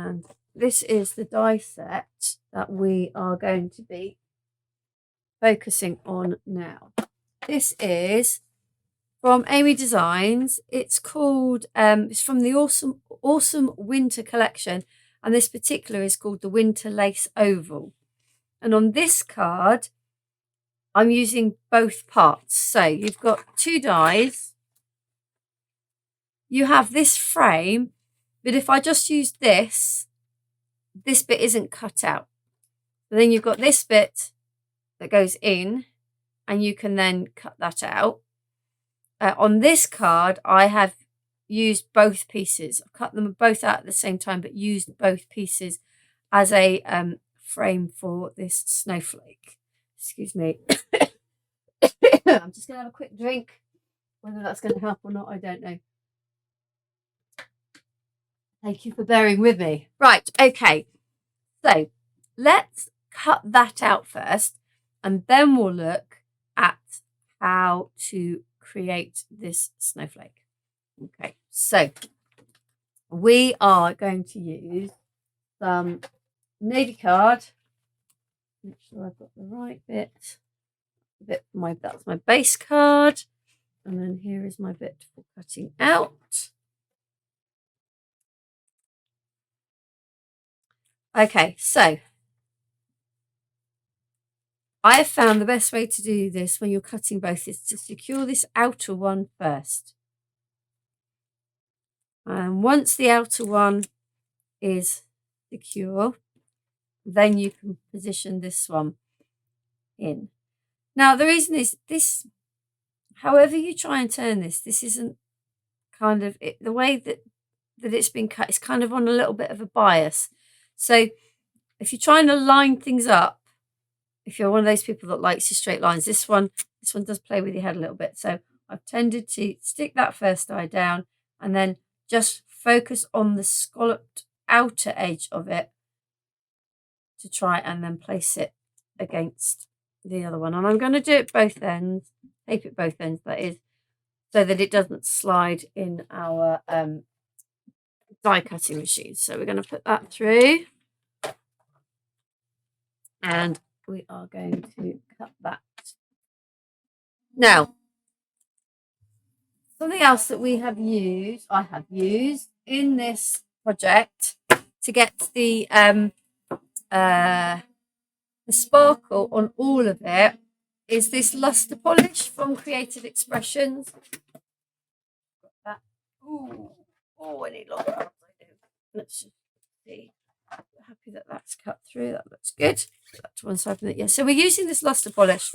And this is the die set that we are going to be focusing on now. This is from Amy Designs. It's called, it's from the Awesome Winter Collection. And this particular is called the Winter Lace Oval. And on this card, I'm using both parts. So you've got 2 dies. You have this frame, but if I just use this bit isn't cut out. But then you've got this bit that goes in, and you can then cut that out. On this card, I have used both pieces. I've cut them both out at the same time, but used both pieces as a frame for this snowflake. Excuse me. I'm just going to have a quick drink. Whether that's going to help or not, I don't know. Thank you for bearing with me. Right, okay. So let's cut that out first, and then we'll look at how to create this snowflake. Okay, so we are going to use some navy card. Make sure I've got the right bit. That's my base card, and then here is my bit for cutting out. Okay, so I have found the best way to do this when you're cutting both is to secure this outer one first. And once the outer one is secure, then you can position this one in. Now, the reason is this, however you try and turn this isn't kind of, the way that it's been cut is kind of on a little bit of a bias. So if you're trying to line things up, if you're one of those people that likes your straight lines, this one does play with your head a little bit. So I've tended to stick that first die down and then just focus on the scalloped outer edge of it to try and then place it against the other one. And I'm going to do it both ends, tape it both ends, that is, so that it doesn't slide in our die cutting machine. So we're going to put that through, and we are going to cut that. Now, something else that I have used in this project to get the sparkle on all of it is this luster polish from Creative Expressions. Got that. Oh, I need longer arms, I do. Let's just see. Happy that that's cut through. That looks good. Put that to one side. Yeah. So we're using this luster polish.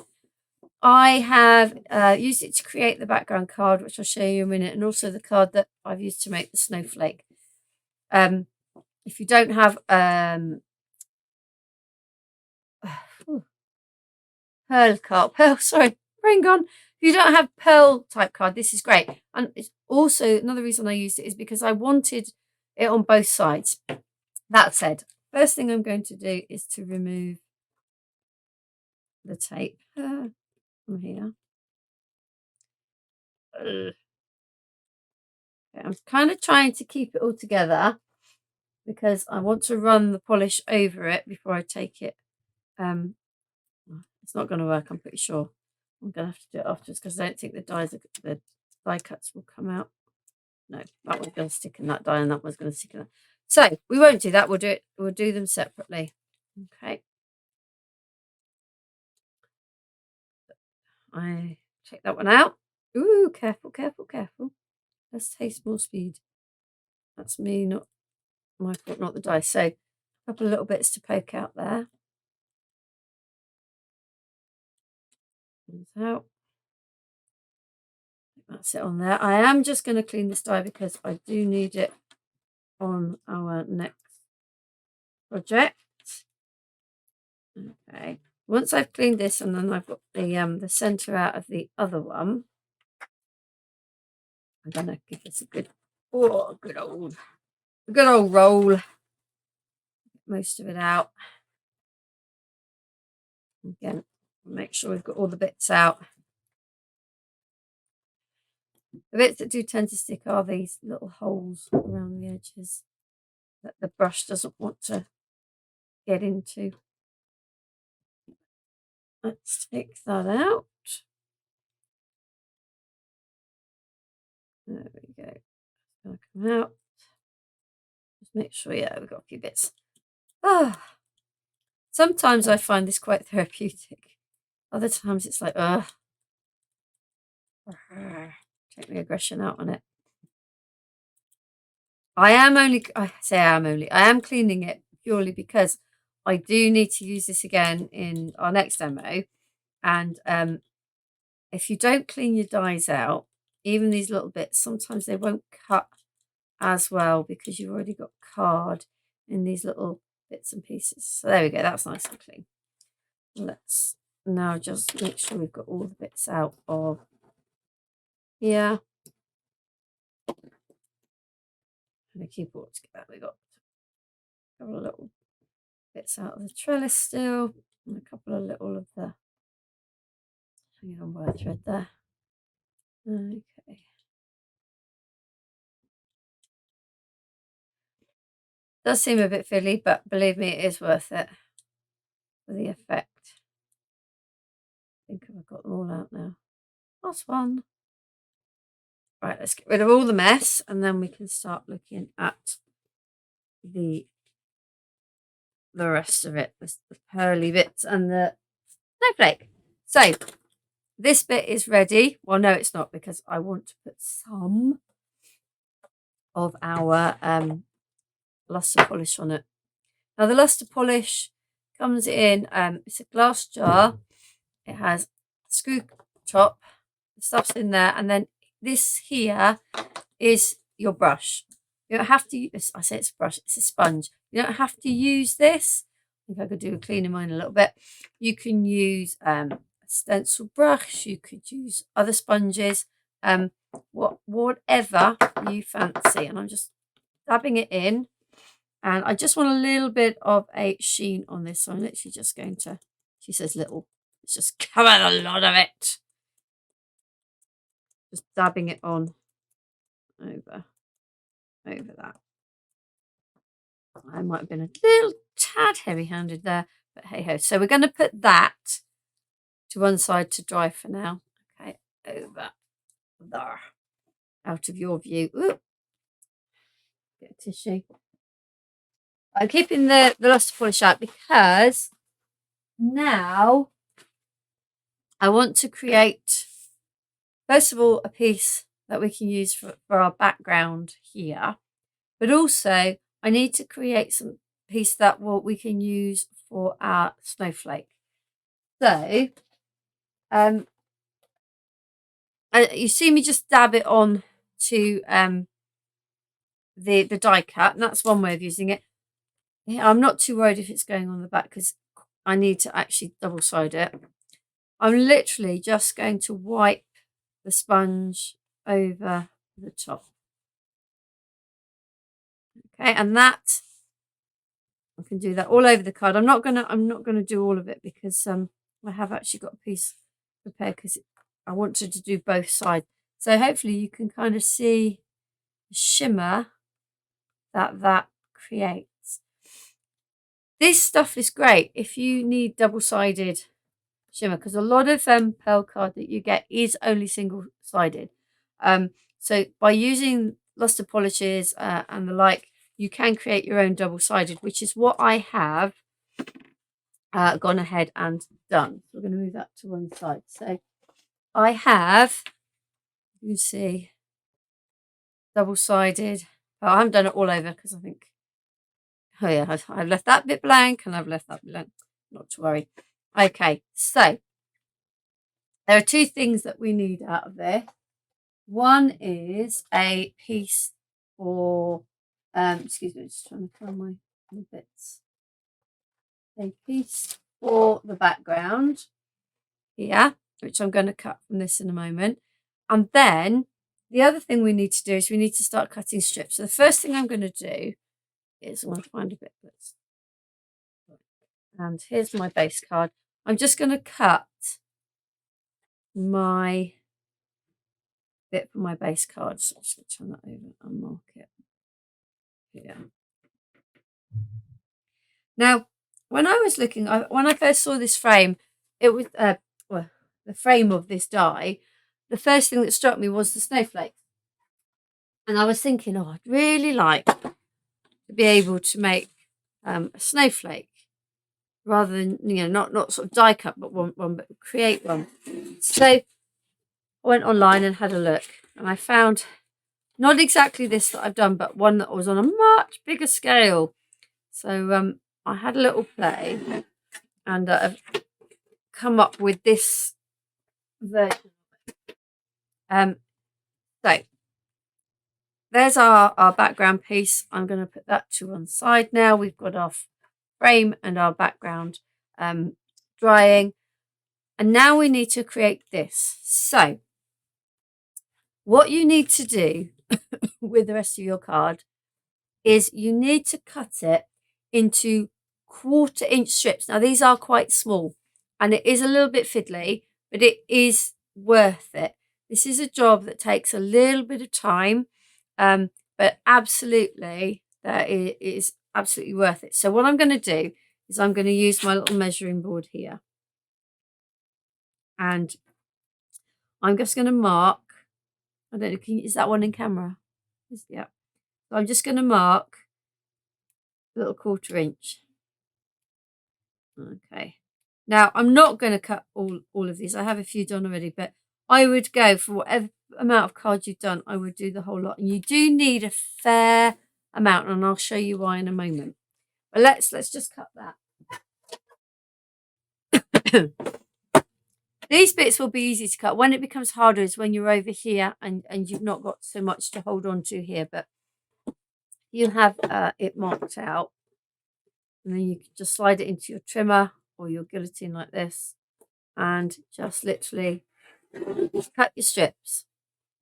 I have used it to create the background card, which I'll show you in a minute, and also the card that I've used to make the snowflake. If you don't have brain gone. If you don't have pearl type card, this is great. And it's also another reason I used it is because I wanted it on both sides. That said, first thing I'm going to do is to remove the tape from here. Okay, I'm kind of trying to keep it all together because I want to run the polish over it before I take it. It's not going to work, I'm pretty sure. I'm going to have to do it afterwards because I don't think the die cuts will come out. No, that one's going to stick in that die and that one's going to stick in that. So we won't do that. We'll do them separately. Okay. I check that one out. Ooh, careful, careful, careful. Let's taste more speed. That's me, not my fault, not the die. So a couple of little bits to poke out there. Out. That's it on there. I am just going to clean this die because I do need it on our next project. Okay. Once I've cleaned this and then I've got the center out of the other one, I'm going to give this a good old roll. Get most of it out. Again, make sure we've got all the bits out. The bits that do tend to stick are these little holes around the edges. that the brush doesn't want to get into. Let's take that out. There we go. It's going to come out. Just make sure, yeah, we've got a few bits. Sometimes I find this quite therapeutic. Other times it's like, take the aggression out on it. I am cleaning it purely because I do need to use this again in our next demo. And if you don't clean your dies out, even these little bits, sometimes they won't cut as well because you've already got card in these little bits and pieces. So there we go, that's nice and clean. Let's now just make sure we've got all the bits out of here. And the keyboard together. We got a couple of little bits out of the trellis still, and a couple of little of the hanging on by a thread there. Okay. Does seem a bit fiddly, but believe me, it is worth it for the effect. I think I've got them all out now. Last one. Right, let's get rid of all the mess, and then we can start looking at the rest of it, the pearly bits and the snowflake. So this bit is ready. Well, no, it's not, because I want to put some of our luster polish on it. Now the luster polish comes in, it's a glass jar. It has a screw top, the stuff's in there, and then this here is your brush. You don't have to use, I say it's a brush, it's a sponge. You don't have to use this. I think I could do a clean in mine a little bit. You can use a stencil brush, you could use other sponges, whatever you fancy. And I'm just dabbing it in, and I just want a little bit of a sheen on this. So I'm literally just going to, she says little, let's just cover a lot of it. Just dabbing it on over that. I might have been a little tad heavy-handed there, but hey-ho. So we're going to put that to one side to dry for now. Okay, over there, out of your view. Ooh. Get a tissue. I'm keeping the luster polish out because now I want to create, first of all, a piece that we can use for our background here, but also I need to create some piece that we can use for our snowflake. So you see me just dab it on to the die cut, and that's one way of using it. Yeah, I'm not too worried if it's going on the back because I need to actually double side it. I'm literally just going to wipe the sponge over the top. Okay, and that I can do that all over the card. I'm not gonna do all of it because I have actually got a piece prepared because I wanted to do both sides. So hopefully you can kind of see the shimmer that creates. This stuff is great if you need double-sided shimmer, because a lot of pearl card that you get is only single-sided. So by using luster polishes and the like, you can create your own double-sided, which is what I have gone ahead and done. So we're going to move that to one side. So I have, you see, double-sided. Oh, I haven't done it all over because I think, oh yeah, I've left that bit blank and I've left that blank. Not to worry. Okay, so there are two things that we need out of this. One is a piece for, excuse me, just trying to find my bits. A piece for the background here, which I'm going to cut from this in a moment. And then the other thing we need to do is we need to start cutting strips. So the first thing I'm going to do is I want to find a bit that's, and here's my base card. I'm just going to cut my bit for my base card. So I'm just going to turn that over and mark it here. Now, when I was looking, when I first saw this frame, it was well, the frame of this die. The first thing that struck me was the snowflakes, and I was thinking, oh, I'd really like to be able to make a snowflake rather than not sort of die cut, but one but create one. So I went online and had a look, and I found not exactly this that I've done, but one that was on a much bigger scale. So I had a little play, and I've come up with this version. So there's our background piece. I'm going to put that to one side now. We've got our frame and our background drying. And now we need to create this. So what you need to do with the rest of your card is you need to cut it into 1/4 inch strips. Now these are quite small and it is a little bit fiddly, but it is worth it. This is a job that takes a little bit of time, but absolutely that is absolutely worth it. So what I'm going to do is I'm going to use my little measuring board here, and I'm just going to mark. I don't know, is that one in camera? Yeah. So I'm just going to mark a little 1/4 inch. Okay. Now I'm not going to cut all of these. I have a few done already, but I would go for whatever amount of cards you've done. I would do the whole lot, and you do need a fair amount, and I'll show you why in a moment. But let's just cut that. These bits will be easy to cut. When it becomes harder is when you're over here and you've not got so much to hold on to here, but you have it marked out, and then you can just slide it into your trimmer or your guillotine like this, and just literally cut your strips.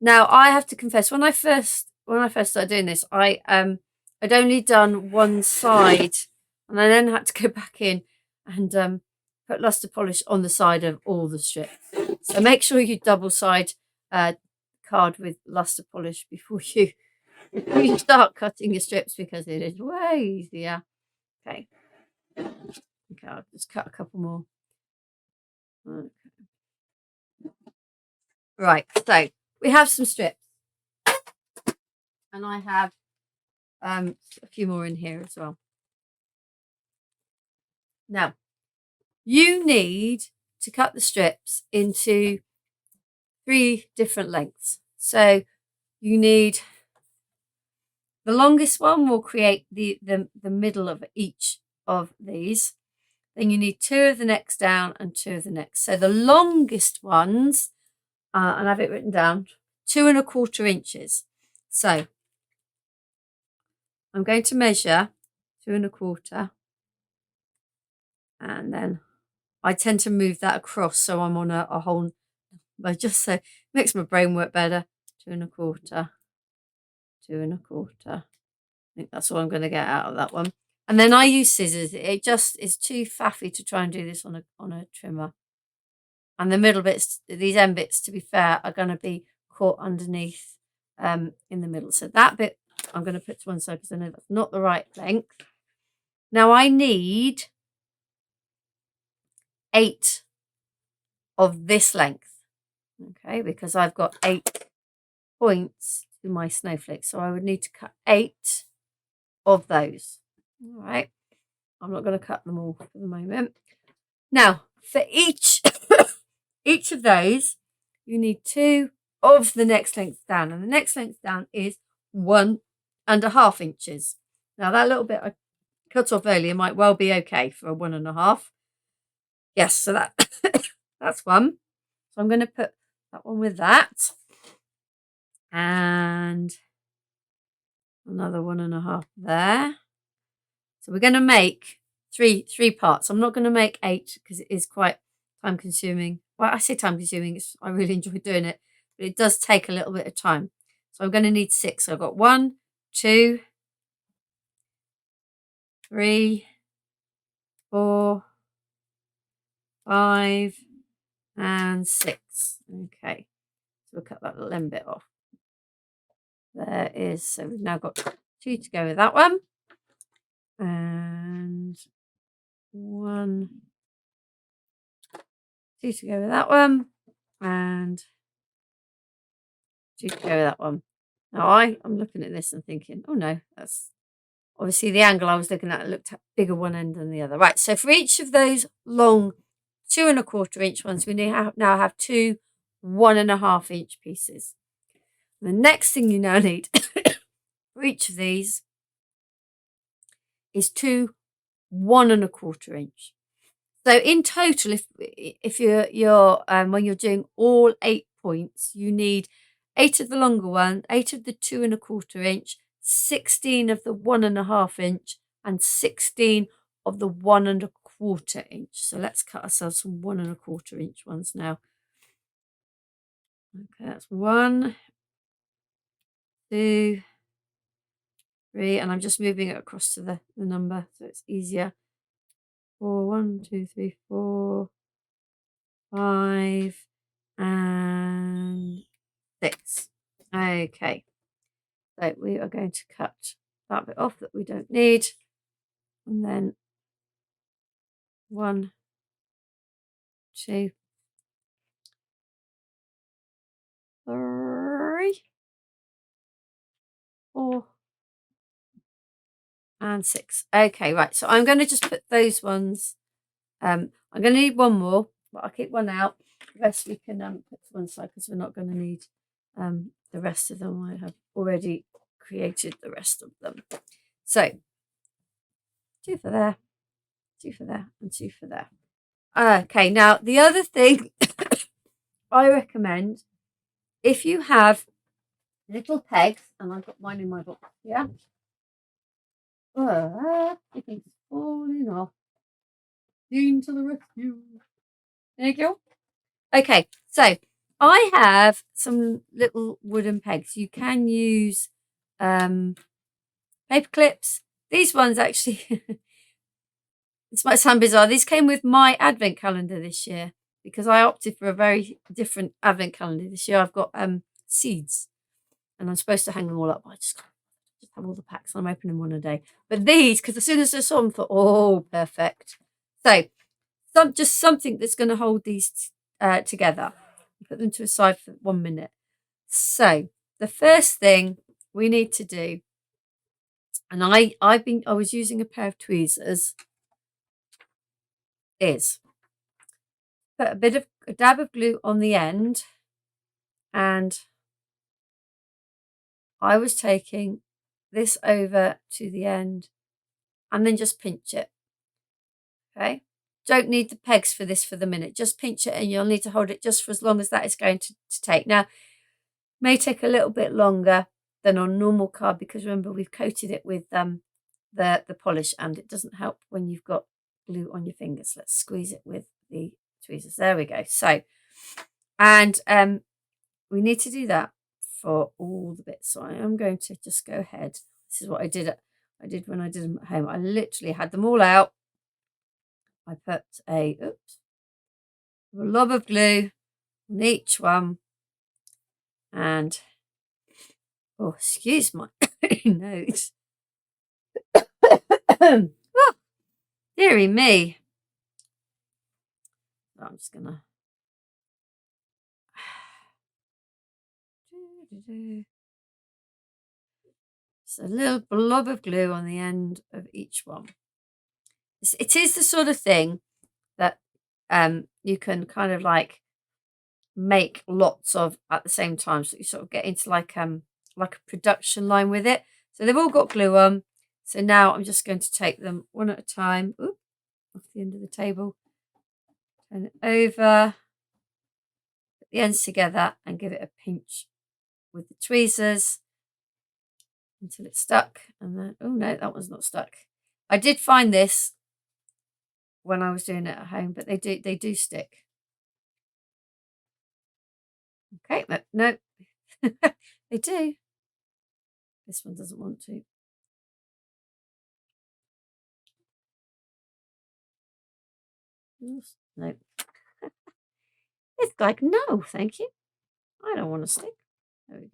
Now I have to confess, when I first started doing this, I'd only done one side, and I then had to go back in and put luster polish on the side of all the strips. So make sure you double side card with luster polish before you start cutting your strips, because it is way easier. Okay, I'll just cut a couple more. Okay. Right, so we have some strips, and I have a few more in here as well. Now, you need to cut the strips into 3 different lengths. So you need the longest one will create the middle of each of these. Then you need 2 of the next down and 2 of the next. So the longest ones, and I have it written down, 2 1/4 inches. So I'm going to measure 2 1/4, and then I tend to move that across so I'm on a whole, but just so it makes my brain work better. 2 1/4, 2 1/4. I think that's all I'm going to get out of that one. And then I use scissors. It just is too faffy to try and do this on a trimmer. And the middle bits, these end bits, to be fair, are going to be caught underneath in the middle. So that bit I'm going to put to one side because I know that's not the right length. Now I need 8 of this length, okay, because I've got 8 points to my snowflake. So I would need to cut 8 of those. All right. I'm not going to cut them all for the moment. Now, for each each of those, you need 2 of the next length down, and the next length down is 1.5 inches. Now that little bit I cut off earlier might well be okay for a 1.5. Yes, so that that's one. So I'm going to put that one with that, and another 1.5 there. So we're going to make three parts. I'm not going to make 8 because it is quite time consuming. Well, I say time consuming, I really enjoy doing it, but it does take a little bit of time. So I'm going to need 6. So I've got 1, 2, 3, 4, 5, and 6. Okay, so we'll cut that little end bit off. There is, so we've now got 2 to go with that one. and 1, 2 to go with that one, and 2 to go with that one. Now I'm looking at this and thinking, oh no, that's obviously the angle I was looking at looked at bigger one end than the other. Right, so for each of those long 2 1/4 inch ones, we now have 2 1.5 inch pieces. The next thing you now need for each of these is 2 1 1/4 inch. So in total, if you're when you're doing all 8 points, you need 8 of the longer one, 8 of the 2 1/4 inch, 16 of the 1.5 inch, and 16 of the 1 1/4 inch. So let's cut ourselves some 1 1/4 inch ones now. Okay, that's 1, 2, 3, and I'm just moving it across to the number so it's easier. 4, 1, 2, 3, 4, 5, and 6. Okay, so we are going to cut that bit off that we don't need, and then 1, 2, 3, 4, and 6. Okay, right, so I'm going to just put those ones. I'm going to need one more, but I'll keep one out. The rest we can put to one side because we're not going to need the rest of them. I have already created the rest of them. So 2 for there, 2 for there, and 2 for there. Okay, now the other thing I recommend, if you have little pegs, and I've got mine in my book, yeah. Everything's falling off. Dean to the rescue. There you go. Okay, so I have some little wooden pegs. You can use paper clips. These ones actually, this might sound bizarre. These came with my advent calendar this year because I opted for a very different advent calendar this year. I've got seeds, and I'm supposed to hang them all up. I just have all the packs, and I'm opening one a day. But these, because as soon as I saw them, I thought, oh, perfect. So just something that's going to hold these together. Put them to a side for 1 minute. So the first thing we need to do, and I was using a pair of tweezers, is put a dab of glue on the end, and I was taking this over to the end and then just pinch it. Okay, don't need the pegs for this for the minute, just pinch it, and you'll need to hold it just for as long as that is going to take. Now, may take a little bit longer than on normal card because remember we've coated it with the polish, and it doesn't help when you've got glue on your fingers. Let's squeeze it with the tweezers. There we go. So, and we need to do that for all the bits. So I am going to just go ahead. This is what I did when I did them at home. I literally had them all out. I put a lob of glue on each one, and oh, excuse my nose. Oh, dearie me. I'm just gonna just a little blob of glue on the end of each one. It is the sort of thing that you can kind of like make lots of at the same time, so you sort of get into like a production line with it. So they've all got glue on. So now I'm just going to take them one at a time. Oop, off the end of the table. Turn it over. Put the ends together and give it a pinch with the tweezers until it's stuck. And then, oh no, that one's not stuck. I did find this when I was doing it at home, but they do stick. Okay, but no, they do. This one doesn't want to. No. It's like, no, thank you. I don't want to stick. There we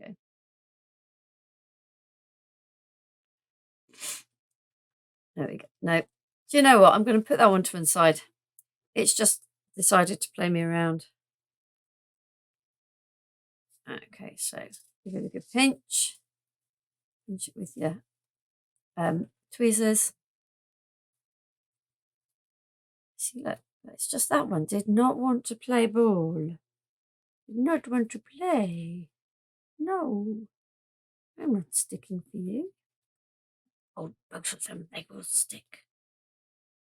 go. There we go. No. Do you know what? I'm going to put that one to one side. It's just decided to play me around. Okay, so give it a good pinch. Pinch it with your tweezers. See, look, it's just that one did not want to play ball. Did not want to play. No, I'm not sticking for you. Oh, both of them, they will stick.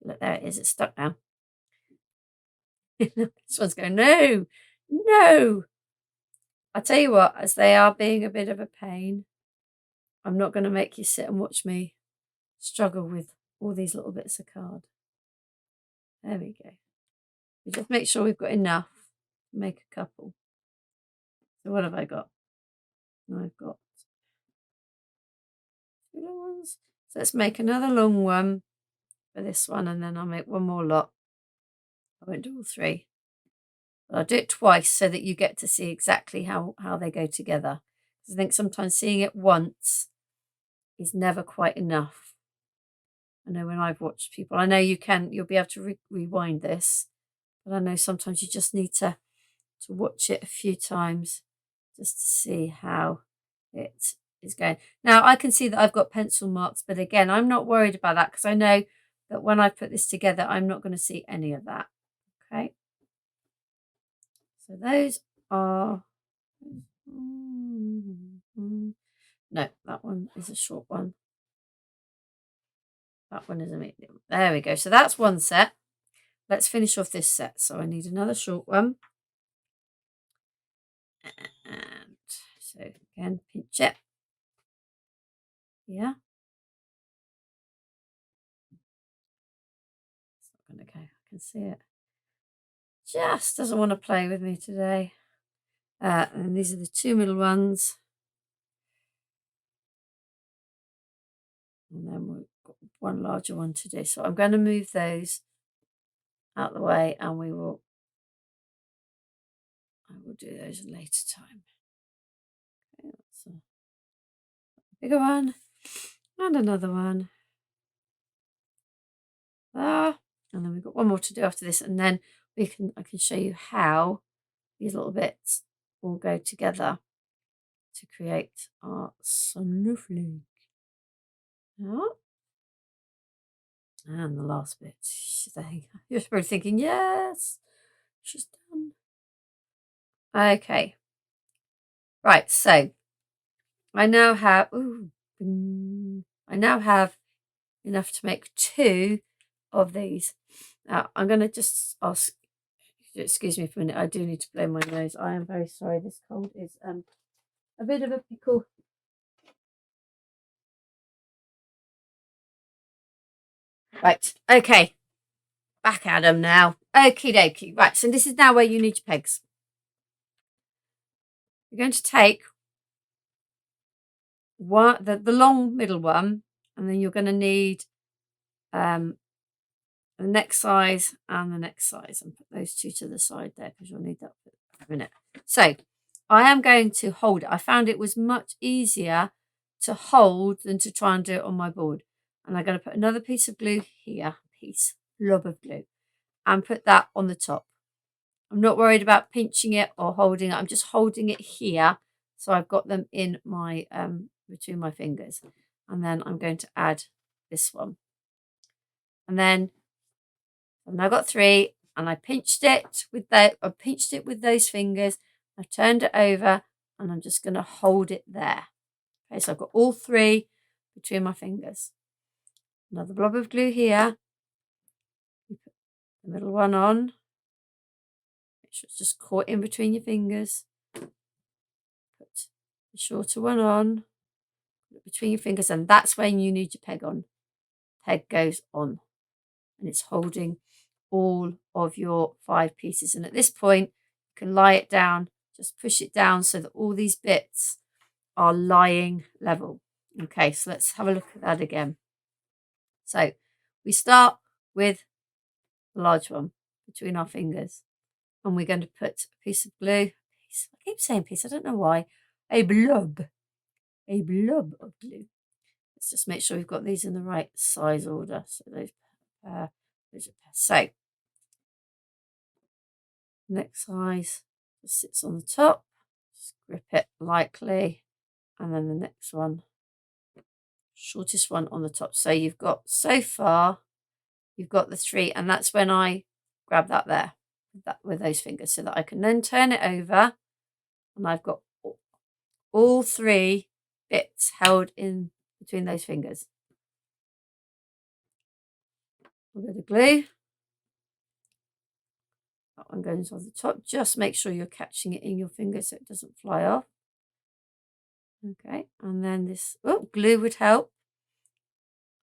Look, there it is. It's stuck now. This one's going, no, no. I tell you what, as they are being a bit of a pain, I'm not going to make you sit and watch me struggle with all these little bits of card. There we go. We just make sure we've got enough to make a couple. So what have I got? I've got 2 long ones. So let's make another long one for this one, and then I'll make one more lot. I won't do all 3. But I'll do it twice so that you get to see exactly how they go together. Because I think sometimes seeing it once is never quite enough. I know when I've watched people, I know you'll be able to rewind this, but I know sometimes you just need to watch it a few times just to see how it is going. Now I can see that I've got pencil marks, but again, I'm not worried about that because I know that when I put this together, I'm not going to see any of that. Okay. So those are, no, that one is a short one. That one is a medium. There we go. So that's one set. Let's finish off this set. So I need another short one. And so again, pinch it. Yeah. It's not going to go. I can see it. Just doesn't want to play with me today. And these are the 2 middle ones. And then we've got one larger one to do. So I'm going to move those out the way, and I will do those at a later time. Okay, that's a bigger one. And another one. And then we've got one more to do after this, and then I can show you how these little bits all go together to create our snowflake. Oh. And the last bit, you're probably thinking, yes, she's done. Okay. Right, so I now have enough to make 2 of these. Now I'm going to just ask, excuse me for a minute, I do need to blow my nose. I am very sorry, this cold is a bit of a pickle. Right, okay, back at them now. Okie dokie. Right, so this is now where you need your pegs. You're going to take the long middle one, and then you're going to need the next size and the next size, and put those 2 to the side there because you'll need that for a minute. So I am going to hold it. I found it was much easier to hold than to try and do it on my board. And I'm going to put another piece of glue here, blob of glue, and put that on the top. I'm not worried about pinching it or holding it. I'm just holding it here. So I've got them in my, between my fingers. And then I'm going to add this one. And then I've now got 3, and I pinched it with those fingers. I turned it over, and I'm just going to hold it there. Okay, so I've got all 3 between my fingers. Another blob of glue here. You put the middle one on. Make sure it's just caught in between your fingers. Put the shorter one on. Put it between your fingers, and that's when you need your peg on. Peg goes on, and it's holding all of your 5 pieces. And at this point, you can lie it down. Just push it down so that all these bits are lying level. Okay, so let's have a look at that again. So we start with the large one between our fingers, and we're going to put a piece of glue. I keep saying piece, I don't know why. A blob of glue. let's just make sure we've got these in the right size order. So those are so next size just sits on the top. Just grip it lightly, and then the next one, shortest one on the top. So you've got, so far you've got the 3, and that's when I grab that there with those fingers, so that I can then turn it over, and I've got all 3 bits held in between those fingers. A bit of glue. That one goes on the top. Just make sure you're catching it in your finger so it doesn't fly off. Okay, and then this, glue would help.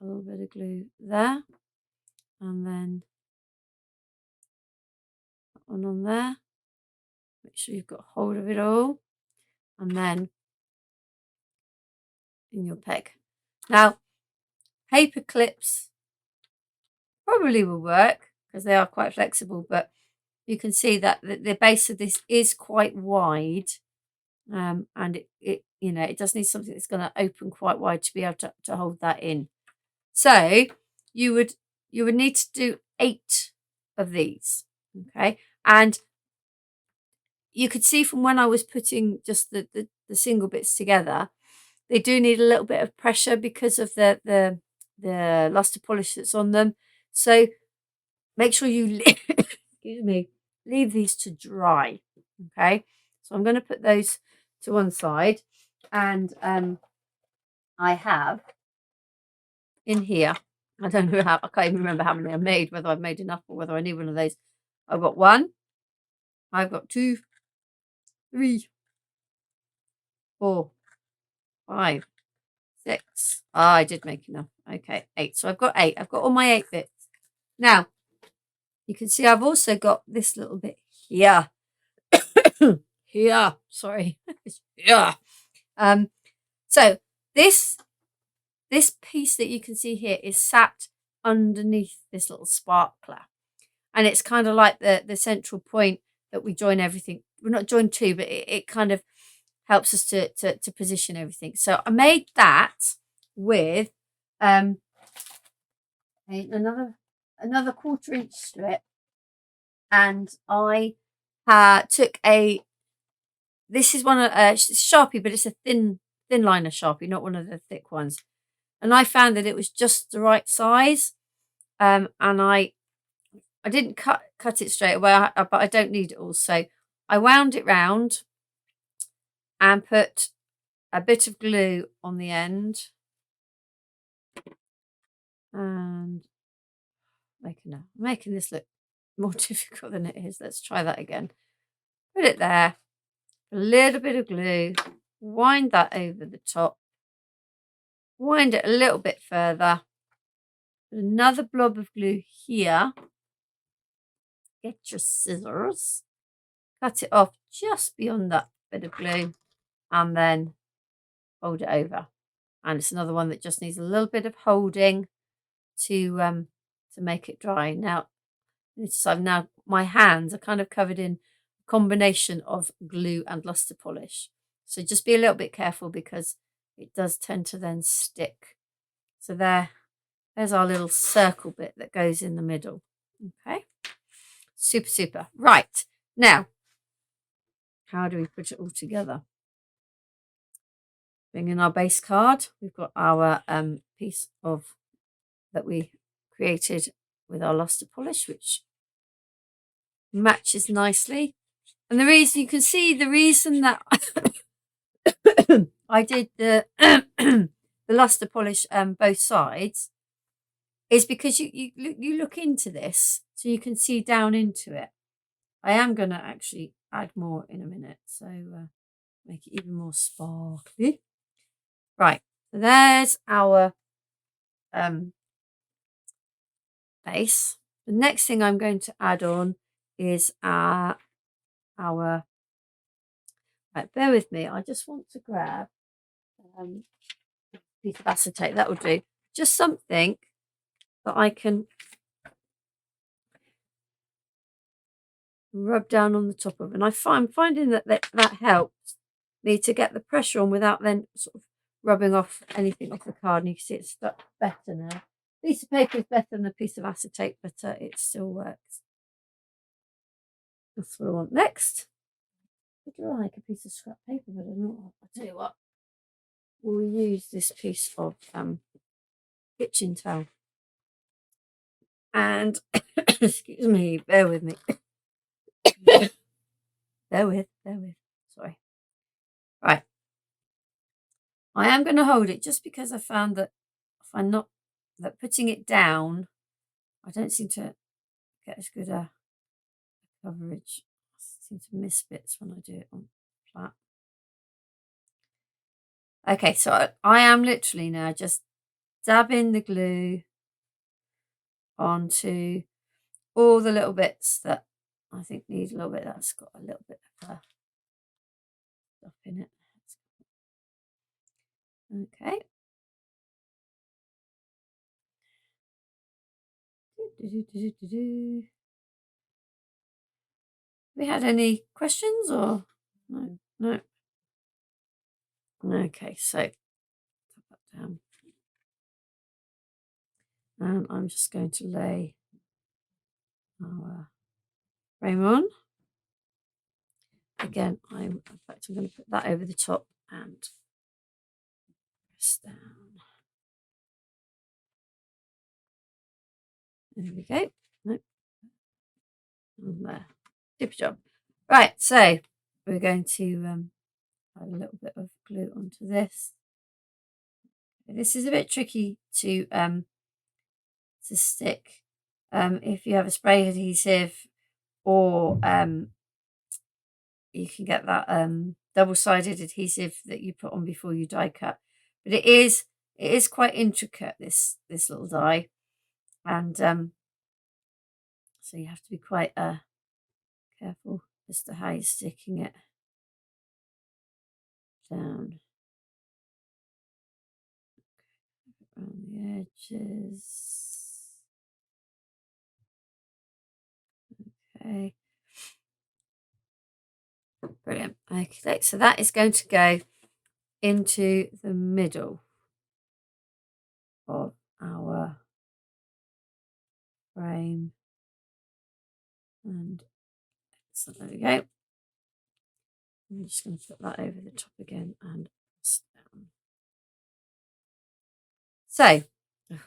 A little bit of glue there. And then that one on there. Make sure you've got hold of it all. And then in your peg. Now, paper clips probably will work because they are quite flexible, but you can see that the base of this is quite wide, and it does need something that's going to open quite wide to be able to hold that in. So you would need to do 8 of these, okay? And you could see from when I was putting just the single bits together, they do need a little bit of pressure because of the luster polish that's on them. So make sure you excuse me, leave these to dry. Okay, so I'm going to put those to one side, and I have in here, I don't know how, I can't even remember how many I made, whether I've made enough or whether I need one of those. I've got 1, I've got 2, 3, 4, 5, 6. I did make enough. Okay, 8. So I've got 8. I've got all my 8 bits. Now, you can see I've also got this little bit here. Here, sorry. Here. So this piece that you can see here is sat underneath this little sparkler. And it's kind of like the central point that we join everything. We're not joined to, but it kind of helps us to position everything. So I made that with another 1/4-inch strip, and I took this is one of Sharpie, but it's a thin liner Sharpie, not one of the thick ones. And I found that it was just the right size, and I didn't cut it straight away, but I don't need it all, so I wound it round and put a bit of glue on the end, and making this look more difficult than it is. Let's try that again. Put it there, a little bit of glue, wind that over the top, wind it a little bit further, put another blob of glue here, get your scissors, cut it off just beyond that bit of glue, and then fold it over. And it's another one that just needs a little bit of holding to make it dry. Now, my hands are kind of covered in a combination of glue and luster polish. So just be a little bit careful because it does tend to then stick. So there's our little circle bit that goes in the middle. Okay, super. Right, now, how do we put it all together? Bring in our base card. We've got our piece that we created with our luster polish, which matches nicely. And the reason you can see the reason that I did the the luster polish both sides is because you look into this so you can see down into it. I am going to actually add more in a minute, so make it even more sparkly. Right, so there's our base. The next thing I'm going to add on is our right, bear with me, I just want to grab a piece of acetate. That will do. Just something that I can rub down on the top of, and I'm finding that helps me to get the pressure on without then sort of rubbing off anything off the card, and you can see it's stuck better now. A piece of paper is better than a piece of acetate, but it still works. That's what I want next. I'd like a piece of scrap paper, but I don't know. I'll tell you what. We'll use this piece of kitchen towel. And excuse me, bear with me. bear with. Sorry. Right. I am going to hold it just because I found that if I'm not putting it down, I don't seem to get as good a coverage. I seem to miss bits when I do it on flat. Okay, so I am literally now just dabbing the glue onto all the little bits that I think need a little bit. That's got a little bit of stuff in it. Okay. We had any questions or no? No. Okay, so put that down. And I'm just going to lay our frame on. Again, in fact, I'm going to put that over the top and press down. There we go. Nope. And there. Super job. Right, so we're going to add a little bit of glue onto this. This is a bit tricky to stick. If you have a spray adhesive, or you can get that double-sided adhesive that you put on before you die cut. But it is quite intricate, this little die, and so you have to be quite careful as to how you're sticking it down around the edges. Okay. Brilliant. Okay, so that is going to go into the middle of our frame. And so there we go. I'm just going to put that over the top again and press down. So, you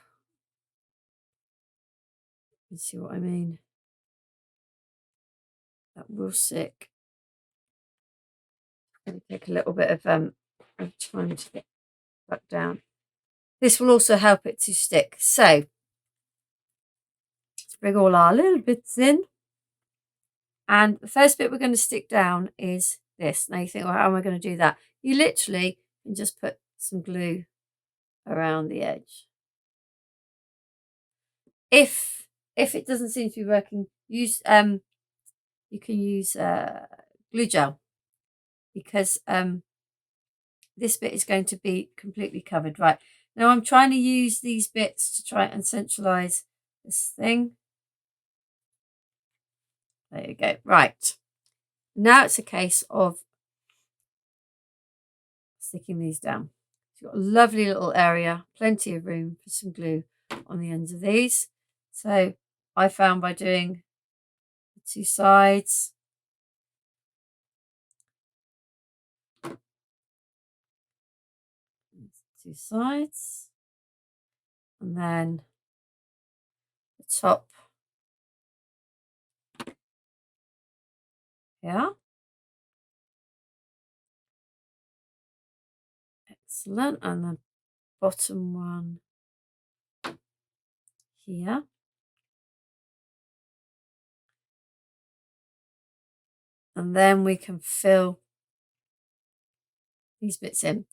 can see what I mean. That will stick. Going to take a little bit of time to get back down. This will also help it to stick. So, let's bring all our little bits in. And the first bit we're going to stick down is this. Now you think, well, how am I going to do that? You literally can just put some glue around the edge. If it doesn't seem to be working, use you can use glue gel, because this bit is going to be completely covered. Right, now I'm trying to use these bits to try and centralize this thing. There you go. Right, now it's a case of sticking these down. You've got a lovely little area, plenty of room for some glue on the ends of these. So I found by doing the two sides, and then the top here. Excellent. And the bottom one here. And then we can fill these bits in.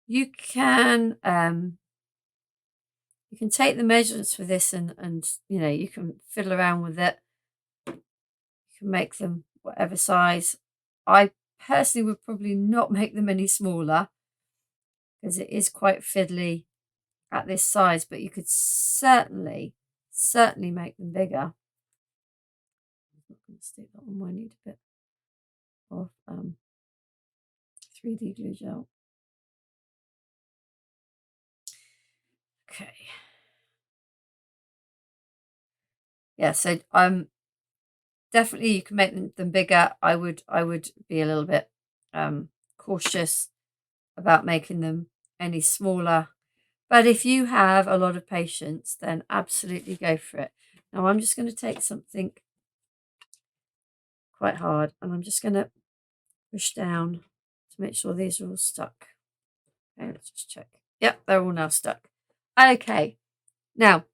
You can take the measurements for this and you know, you can fiddle around with it. You can make them whatever size. I personally would probably not make them any smaller because it is quite fiddly at this size, but you could certainly make them bigger. I'm not going to stick that one. I need a bit of 3D glue gel. Okay. Yeah, so definitely you can make them bigger. I would be a little bit cautious about making them any smaller. But if you have a lot of patience, then absolutely go for it. Now I'm just going to take something quite hard and I'm just going to push down to make sure these are all stuck. Okay, let's just check. Yep, they're all now stuck. Okay, now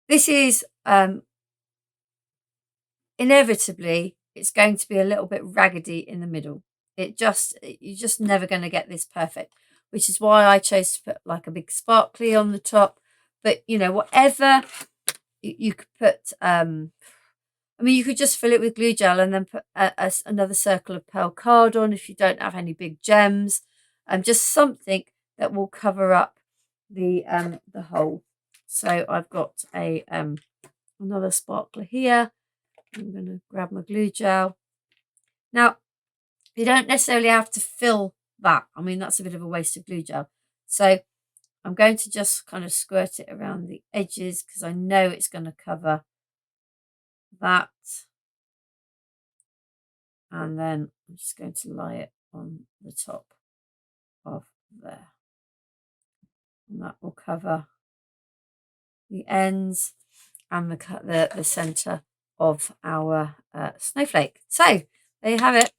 this is inevitably it's going to be a little bit raggedy in the middle. You're just never going to get this perfect, which is why I chose to put like a big sparkly on the top. But you know, whatever you could put, I mean, you could just fill it with glue gel and then put another circle of pearl card on if you don't have any big gems, and just something that will cover up the hole. So I've got a another sparkler here. I'm going to grab my glue gel. Now, you don't necessarily have to fill that. I mean, that's a bit of a waste of glue gel. So I'm going to just kind of squirt it around the edges because I know it's going to cover that. And then I'm just going to lie it on the top of there. And that will cover the ends and the centre of our snowflake. So there you have it,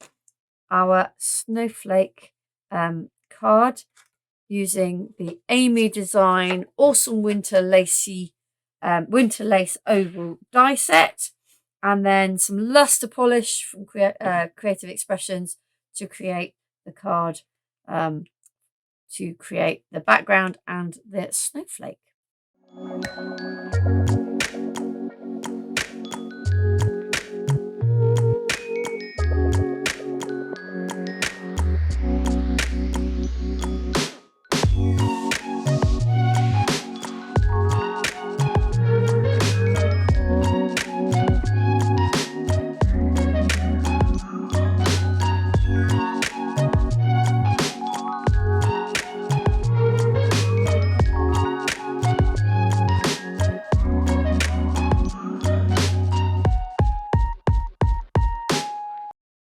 our snowflake card using the Amy Design Awesome Winter Lacy Winter Lace Oval die set, and then some luster polish from Creative Expressions to create the card, to create the background and the snowflake.